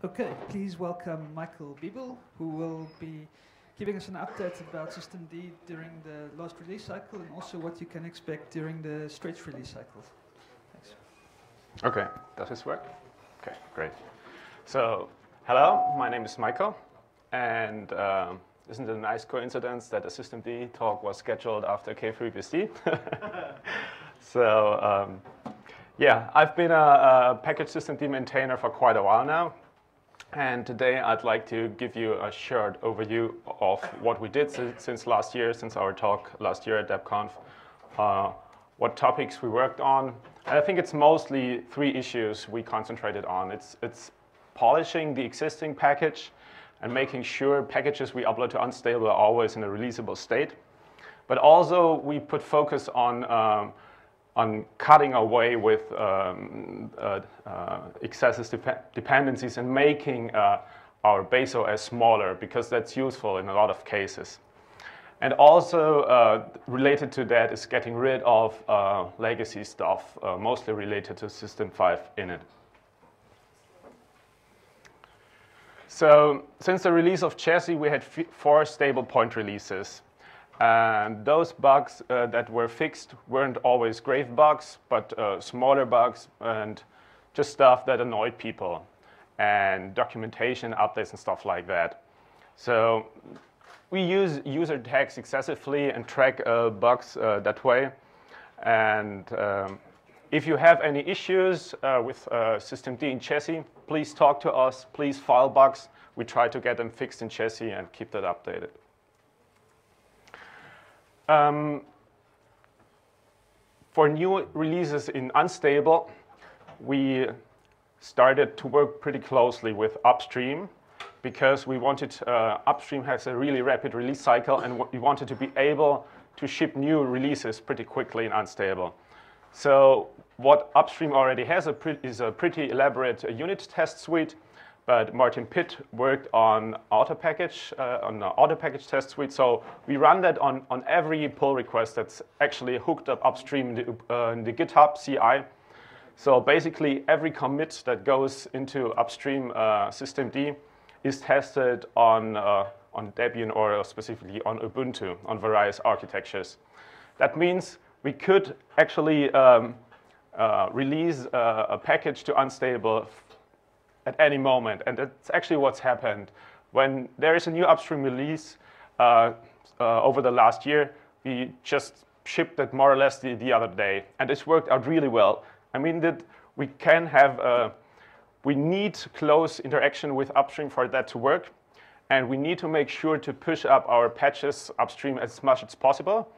Okay, please welcome Michael Biebel, who will be giving us an update about systemd during the last release cycle and also what you can expect during the stretch release cycle. Thanks. Okay, does this work? Okay, great. So, hello, my name is Michael, and isn't it a nice coincidence that a systemd talk was scheduled after K3BSD? So, yeah, I've been a package systemd maintainer for quite a while now. And today I'd like to give you a short overview of what we did since last year, since our talk last year at DebConf, what topics we worked on. And I think it's mostly three issues we concentrated on. It's polishing the existing package and making sure packages we upload to Unstable are always in a releasable state. But also we put focus on cutting away with excessive dependencies and making our base OS smaller, because that's useful in a lot of cases. And also related to that is getting rid of legacy stuff, mostly related to System 5 init. So since the release of Chassis, we had 4 stable point releases. And those bugs that were fixed weren't always grave bugs, but smaller bugs and just stuff that annoyed people, and documentation updates and stuff like that. So we use user tags excessively and track bugs that way. And if you have any issues with systemd in Chassis, please talk to us, please file bugs. We try to get them fixed in Chassis and keep that updated. For new releases in Unstable, we started to work pretty closely with upstream, because we wanted, upstream has a really rapid release cycle, and we wanted to be able to ship new releases pretty quickly in Unstable. So what upstream already has is a pretty elaborate unit test suite, but Martin Pitt worked on on the autopkg test suite. So we run that on every pull request that's actually hooked up upstream in the GitHub CI. So basically every commit that goes into upstream systemd is tested on Debian, or specifically on Ubuntu, on various architectures. That means we could actually release a package to Unstable at any moment, and that's actually what's happened. When there is a new upstream release over the last year, we just shipped it more or less the other day, and it's worked out really well. I mean that we can have, we need close interaction with upstream for that to work, and we need to make sure to push up our patches upstream as much as possible.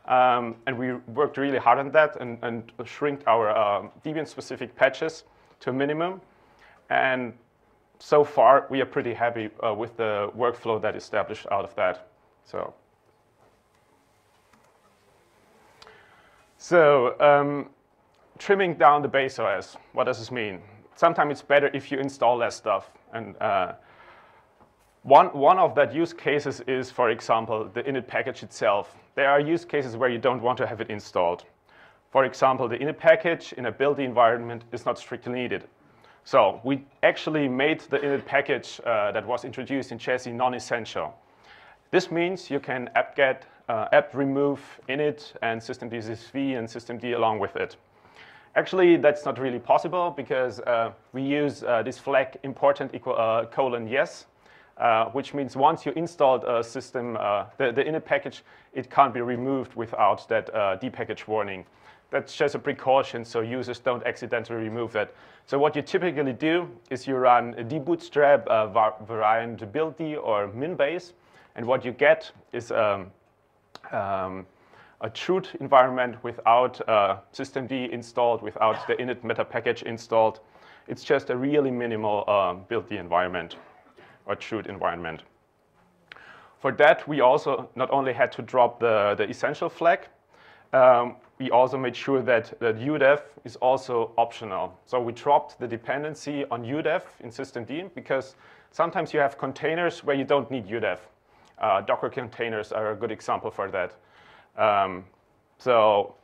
And we worked really hard on that and shrinked our Debian-specific patches to a minimum. And so far, we are pretty happy with the workflow that is established out of that. So trimming down the base OS, what does this mean? Sometimes it's better if you install less stuff. And one of that use cases is, for example, the init package itself. There are use cases where you don't want to have it installed. For example, the init package in a build environment is not strictly needed. So we actually made the init package that was introduced in Chassis non-essential. This means you can apt-get, apt-remove init and systemd-csv and systemd along with it. Actually, that's not really possible, because we use this flag important :yes, which means once you installed a system, the init package, it can't be removed without that depackage warning. That's just a precaution, so users don't accidentally remove that. So what you typically do is you run a dbootstrap variant build-d or min-base, and what you get is a chroot environment without systemd installed, without the init meta package installed. It's just a really minimal build-d environment or chroot environment. For that, we also not only had to drop the essential flag, we also made sure that udef is also optional. So we dropped the dependency on udef in systemd, because sometimes you have containers where you don't need udef. Docker containers are a good example for that. So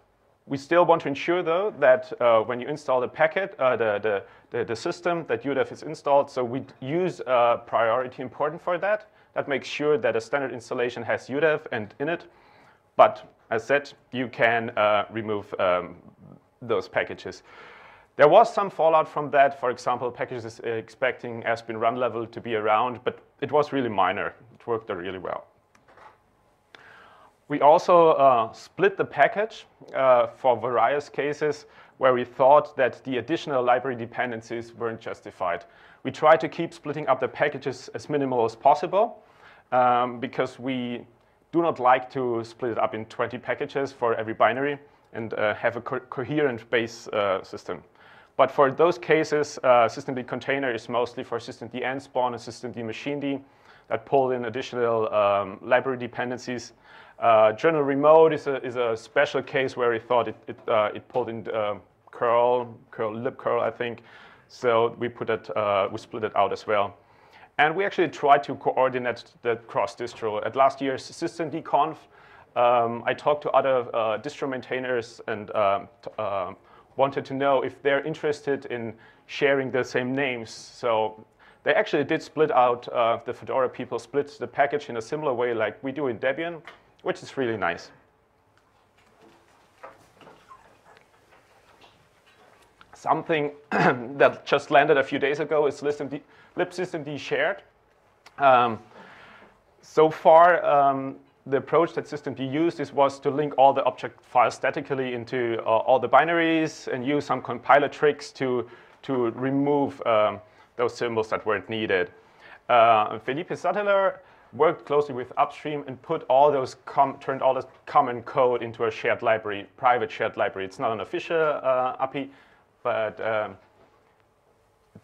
We still want to ensure, though, that when you install the packet, the system, that UDEF is installed. So we use priority important for that. That makes sure that a standard installation has UDEF and init. But as said, you can remove those packages. There was some fallout from that. For example, packages expecting ASP.IN run level to be around, but it was really minor. It worked really well. We also split the package for various cases where we thought that the additional library dependencies weren't justified. We tried to keep splitting up the packages as minimal as possible because we do not like to split it up in 20 packages for every binary and have a coherent base system. But for those cases, systemd container is mostly for systemd nspawn and systemd machined that pull in additional library dependencies. General remote is a special case where we thought it pulled in curl libcurl, I think. So we we split it out as well. And we actually tried to coordinate the cross distro. At last year's systemd-conf, I talked to other distro maintainers and wanted to know if they're interested in sharing the same names. So they actually did split out, the Fedora people split the package in a similar way like we do in Debian, which is really nice. Something that just landed a few days ago is libsystemd-shared. So far, the approach that systemd used was to link all the object files statically into all the binaries and use some compiler tricks to remove those symbols that weren't needed. Felipe Sattler worked closely with upstream and put all those turned all the common code into a shared library, private shared library. It's not an official API, but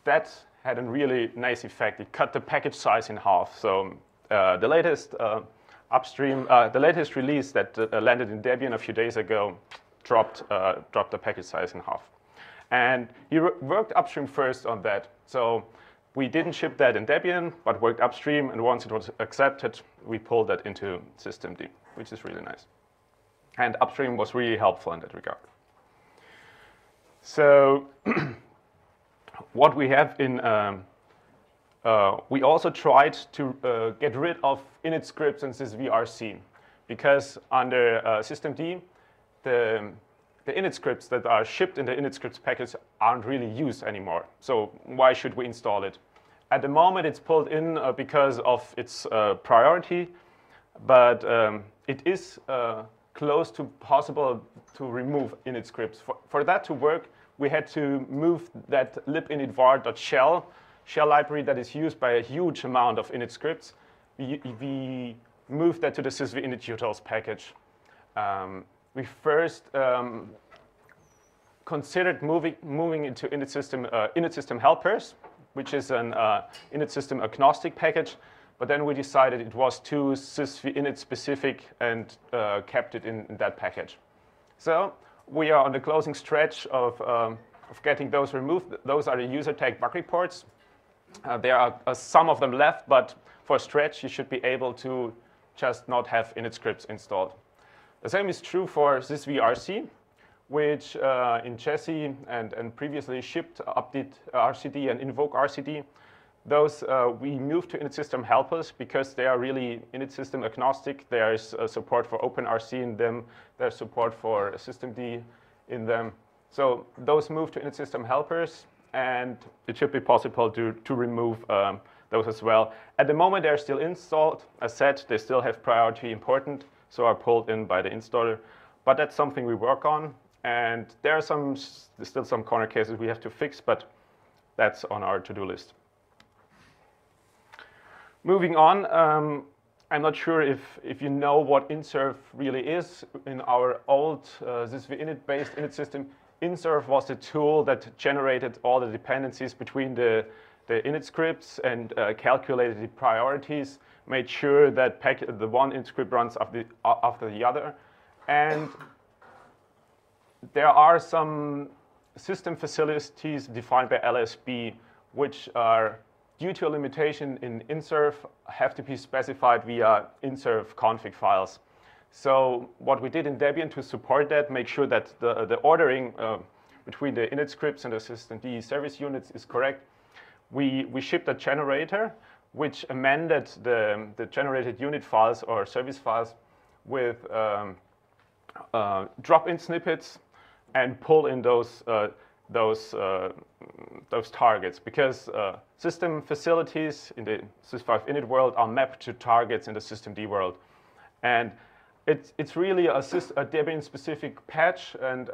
that had a really nice effect. It cut the package size in half. So the latest the latest release that landed in Debian a few days ago dropped the package size in half. And he worked upstream first on that. So we didn't ship that in Debian, but worked upstream. And once it was accepted, we pulled that into systemd, which is really nice. And upstream was really helpful in that regard. So what we have in, we also tried to get rid of init scripts and sysvrc, because under systemd, the init scripts that are shipped in the init scripts package aren't really used anymore. So why should we install it? At the moment, it's pulled in because of its priority, but it is close to possible to remove init scripts. For that to work, we had to move that libinitvar.shell library that is used by a huge amount of init scripts. We moved that to the sysvinitutils package. We first considered moving into init system helpers, which is an init system agnostic package, but then we decided it was too sysvinit specific and kept it in that package. So we are on the closing stretch of getting those removed. Those are the user tag bug reports. There are some of them left, but for a stretch, you should be able to just not have init scripts installed. The same is true for sysvrc, which in Jessie and previously shipped update RCD and invoke RCD. Those we moved to init system helpers because they are really init system agnostic. There is support for OpenRC in them. There's support for systemd in them. So those moved to init system helpers, and it should be possible to remove those as well. At the moment, they're still installed. As said, they still have priority important, so are pulled in by the installer. But that's something we work on. And there's still some corner cases we have to fix, but that's on our to-do list. Moving on, I'm not sure if you know what insserv really is. In our old sysvinit-based init system, insserv was the tool that generated all the dependencies between the init scripts and calculated the priorities, made sure that the one init script runs after the other. And there are some system facilities defined by LSB, which are, due to a limitation in insserv, have to be specified via insserv config files. So what we did in Debian to support that, make sure that the ordering between the init scripts and the systemd service units is correct, we shipped a generator which amended the generated unit files or service files with drop-in snippets and pull in those targets, because system facilities in the sys5 init world are mapped to targets in the systemd world. And it's really a Debian-specific patch, and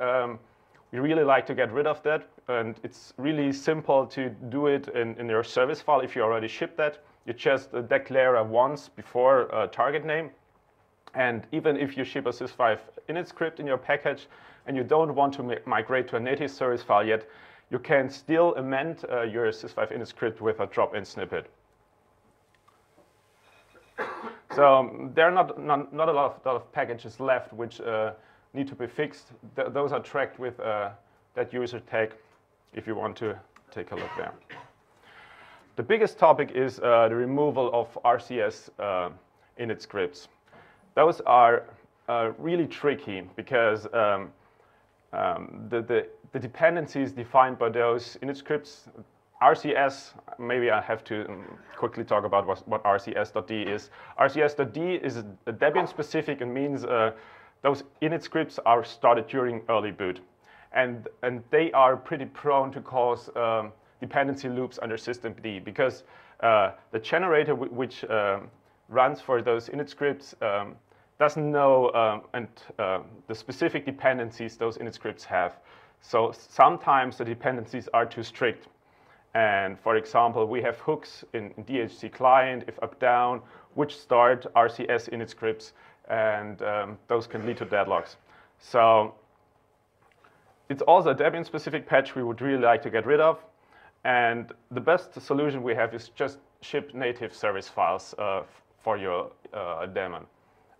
we really like to get rid of that. And it's really simple to do it in your service file if you already ship that. You just declare a once before target name. And even if you ship a sys5 init script in your package and you don't want to migrate to a native service file yet, you can still amend your sys5 init script with a drop-in snippet. So there are not a lot of packages left which need to be fixed. Those are tracked with that user tag if you want to take a look there. The biggest topic is the removal of RCS init scripts. Those are really tricky because the dependencies defined by those init scripts, RCS, maybe I have to quickly talk about what RCS.d is. RCS.d is a Debian specific and means those init scripts are started during early boot. And they are pretty prone to cause dependency loops under systemd, because the generator which runs for those init scripts doesn't know the specific dependencies those init scripts have. So sometimes the dependencies are too strict. And for example, we have hooks in DHC client, if up down, which start RCS init scripts, and those can lead to deadlocks. So it's also a Debian specific patch we would really like to get rid of. And the best solution we have is just ship native service files for your daemon.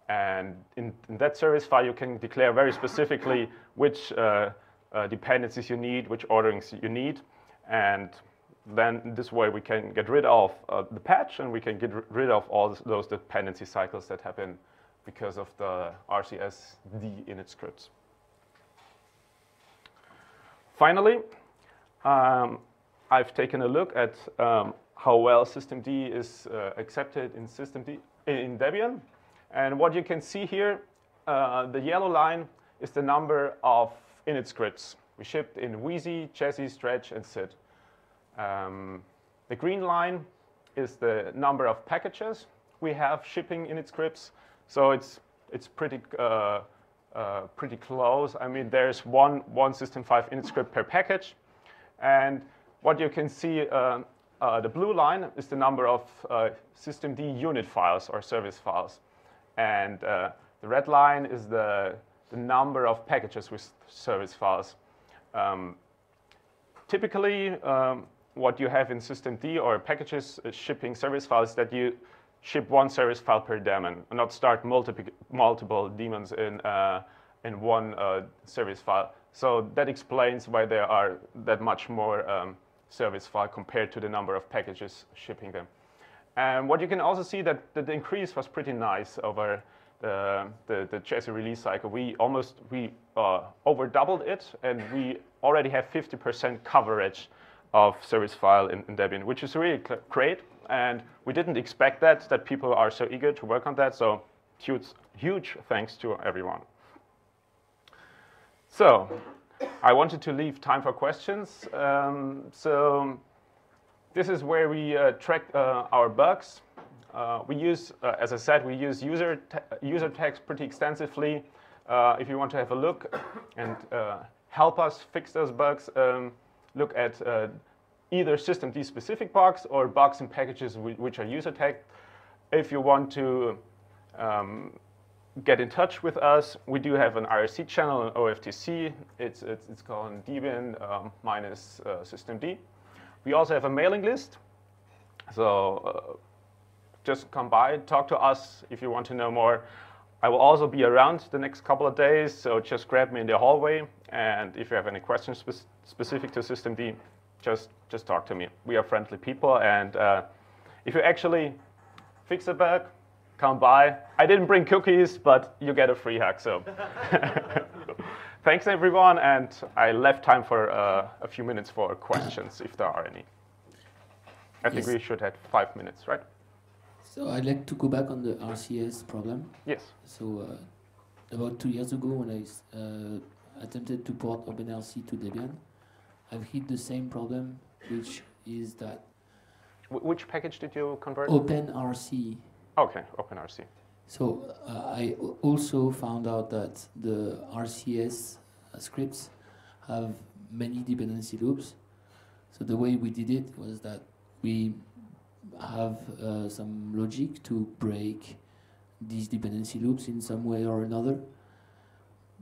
And in that service file, you can declare very specifically which dependencies you need, which orderings you need. And then this way we can get rid of the patch, and we can get rid of all those dependency cycles that happen because of the RCS-D init scripts. Finally, I've taken a look at how well systemd is accepted in in Debian. And what you can see here, the yellow line is the number of init scripts we shipped in Wheezy, Jessie, Stretch, and Sid. The green line is the number of packages we have shipping init scripts. So it's pretty close. I mean, there's one system5 init script per package. And what you can see, the blue line is the number of systemd unit files or service files. And the red line is the number of packages with service files. Typically, what you have in systemd or packages shipping service files, that you ship one service file per daemon and not start multiple daemons in one service file. So that explains why there are that much more service file compared to the number of packages shipping them. And what you can also see that the increase was pretty nice over the Jessie release cycle. We over doubled it, and we already have 50% coverage of service file in Debian, which is really great. And we didn't expect that people are so eager to work on that. So huge thanks to everyone. So I wanted to leave time for questions. So this is where we track our bugs. We use, as I said, we use user tags pretty extensively. If you want to have a look and help us fix those bugs, look at either systemd specific bugs or bugs in packages which are user tagged. If you want to get in touch with us, we do have an IRC channel on OFTC. It's called Debian minus systemd. We also have a mailing list. So just come by, talk to us if you want to know more. I will also be around the next couple of days, so just grab me in the hallway. And if you have any questions specific to systemd, just talk to me. We are friendly people, and if you actually fix a bug, come by. I didn't bring cookies, but you get a free hack. So thanks, everyone. And I left time for a few minutes for questions, if there are any. I think we should have 5 minutes, right? So I'd like to go back on the RCS problem. Yes. So about 2 years ago, when I attempted to port OpenRC to Debian, I've hit the same problem, which is that... Which package did you convert? OpenRC. Okay, OpenRC. So I also found out that the RCS scripts have many dependency loops. So the way we did it was that we have some logic to break these dependency loops in some way or another.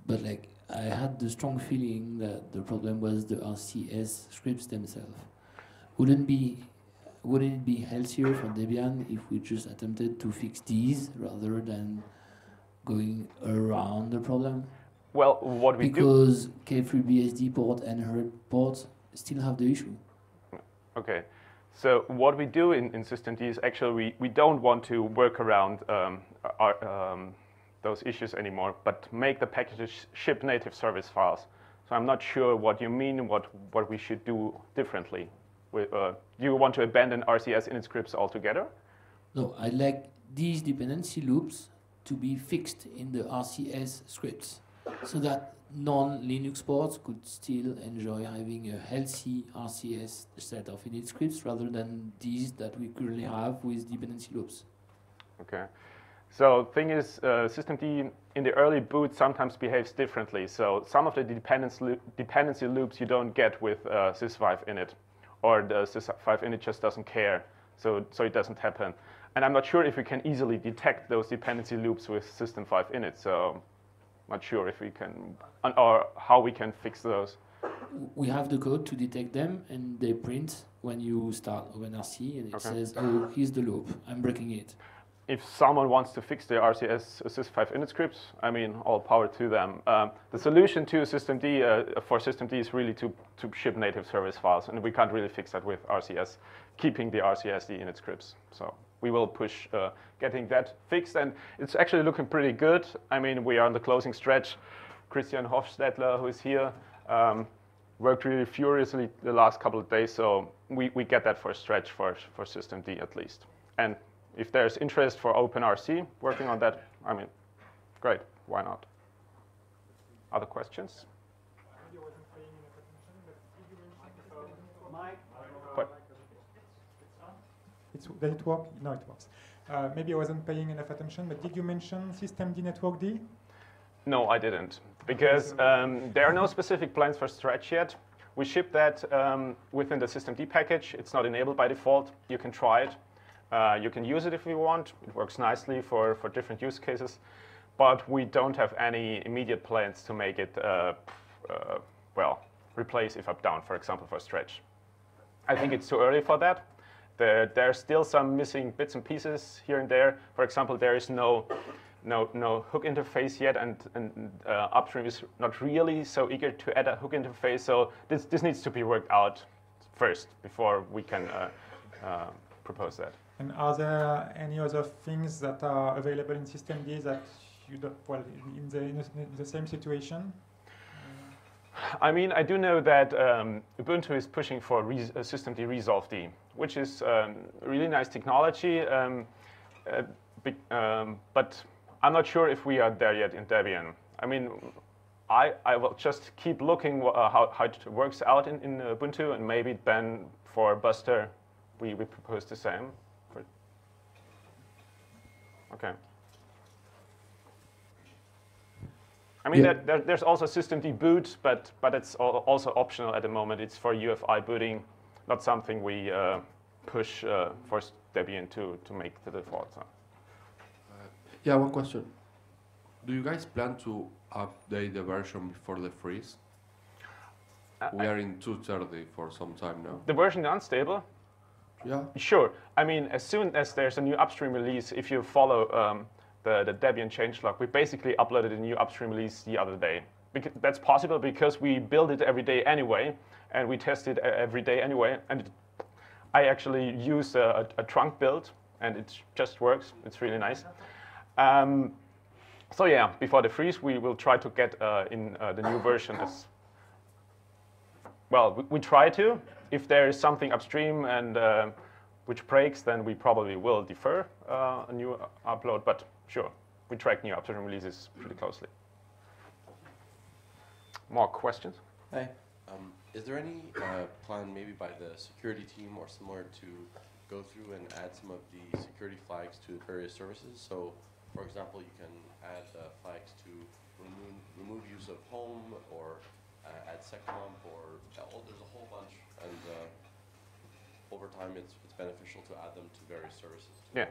But like I had the strong feeling that the problem was the RCS scripts themselves. Wouldn't it be healthier for Debian if we just attempted to fix these rather than going around the problem? Well, what we do... Because K3BSD port and HERD ports still have the issue. Okay. So what we do in systemd is actually we don't want to work around those issues anymore, but make the packages ship native service files. So I'm not sure what you mean, what we should do differently. You want to abandon RCS init scripts altogether? No, I like these dependency loops to be fixed in the RCS scripts so that non-Linux ports could still enjoy having a healthy RCS set of init scripts rather than these that we currently have with dependency loops. Okay. So thing is, systemd in the early boot sometimes behaves differently. So some of the dependency loops you don't get with sys5 init, or the sys5 init just doesn't care, so it doesn't happen. And I'm not sure if we can easily detect those dependency loops with system5 init, so not sure if we can, or how we can fix those. We have the code to detect them, and they print when you start OpenRC, and it says, oh, here's the loop, I'm breaking it. If someone wants to fix the RCS sys5 init scripts, I mean, all power to them. The solution to systemd for systemd is really to ship native service files, and we can't really fix that with RCS, keeping the RCS init scripts. So we will push getting that fixed, and it's actually looking pretty good. I mean, we are on the closing stretch. Christian Hofstadler, who is here, worked really furiously the last couple of days, so we get that for a stretch for systemd at least. And if there's interest for OpenRC, working on that, I mean, great, why not? Other questions? Does it work? No, it works. Maybe I wasn't paying enough attention, but did you mention systemd network D? No, I didn't, because there are no specific plans for stretch yet. We ship that within the systemd package. It's not enabled by default. You can try it. You can use it if you want. It works nicely for different use cases. But we don't have any immediate plans to make it, well, replace if up down, for example, for stretch. I think it's too early for that. There's still some missing bits and pieces here and there. For example, there is no hook interface yet, and upstream is not really so eager to add a hook interface. So this needs to be worked out first before we can propose that. And are there any other things that are available in systemd that you don't, well, in the same situation? I mean, I do know that Ubuntu is pushing for systemd resolved, which is really nice technology, but I'm not sure if we are there yet in Debian. I mean, I will just keep looking how it works out in Ubuntu, and maybe then for Buster we propose the same. Okay. I mean, there's also systemd boot, but it's also optional at the moment. It's for UEFI booting, not something we push for Debian to make the default. Yeah, one question. Do you guys plan to update the version before the freeze? We are in 2.30 for some time now. The version is unstable? Yeah. Sure. I mean, as soon as there's a new upstream release, if you follow the Debian changelog, we basically uploaded a new upstream release the other day. That's possible because we build it every day anyway, and we test it every day anyway. And I actually use a trunk build and it just works. It's really nice. So yeah, before the freeze, we will try to get in the new version as well. We try to. If there is something upstream and which breaks, then we probably will defer a new upload. But sure, we track new upstream releases pretty closely. More questions? Hey. Is there any plan, maybe by the security team or similar, to go through and add some of the security flags to various services? So, for example, you can add flags to remove use of home, or add seccomp, or there's a whole bunch, and over time it's beneficial to add them to various services. Yeah,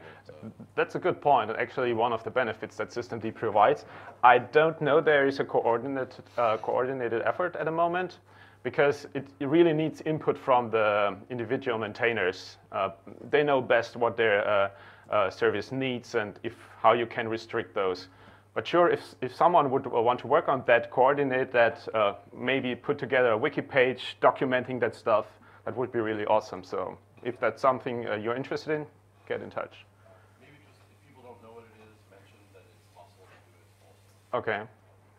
that's a good point, and actually one of the benefits that systemd provides. I don't know there is a coordinated effort at the moment, because it really needs input from the individual maintainers. They know best what their service needs and how you can restrict those. But sure, if someone would want to work on that, coordinate that, maybe put together a wiki page documenting that stuff, that would be really awesome. So if that's something you're interested in, get in touch. Maybe just if people don't know what it is, mention that it's possible to do it also. Okay.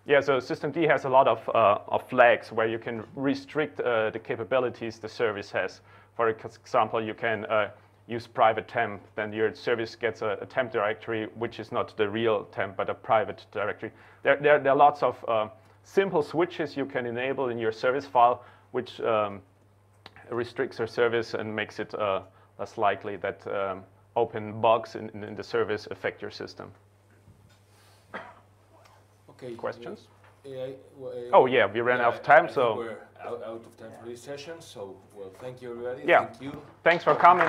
Yeah, so systemd has a lot of flags where you can restrict the capabilities the service has. For example, you can use private temp, then your service gets a temp directory, which is not the real temp, but a private directory. There are lots of simple switches you can enable in your service file, which restricts your service and makes it less likely that open bugs in the service affect your system. Okay. Questions? Well, oh yeah, we ran out of time, so we're out of time for this session. So, well, thank you, everybody. Yeah. Thank you. Thanks for coming.